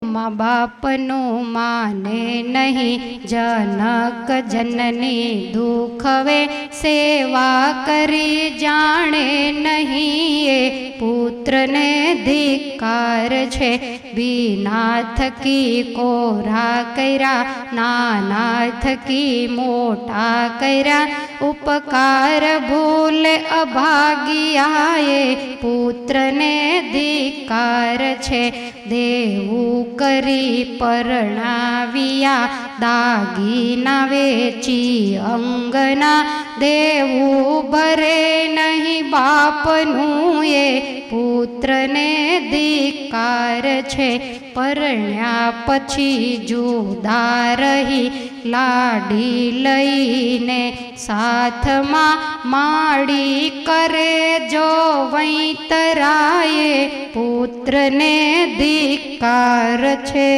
મા બાપનું માને નહીં, જનક જનની દુઃખવે સેવા કરી જાણે નહીં. એ પુત્રને ધિક્કાર છે, વિના થકી કોરા કર્યા, નાના થકી મોટા કર્યા. ઉપકાર ભૂલે અભાગ્યા, એ પુત્રને ધિક્કાર છે. દેવું કરી પરણાવ્યા, દાગીના વેચી અંગના. દેવું ભરે નહીં બાપનું, એ પુત્રને ધિક્કાર છે. પરણ્યા પછી જુદા રહી, લાડી લઈને સાથમાં માડી કરે જો વૈતરાય, પુત્રને ધિક્કાર છે.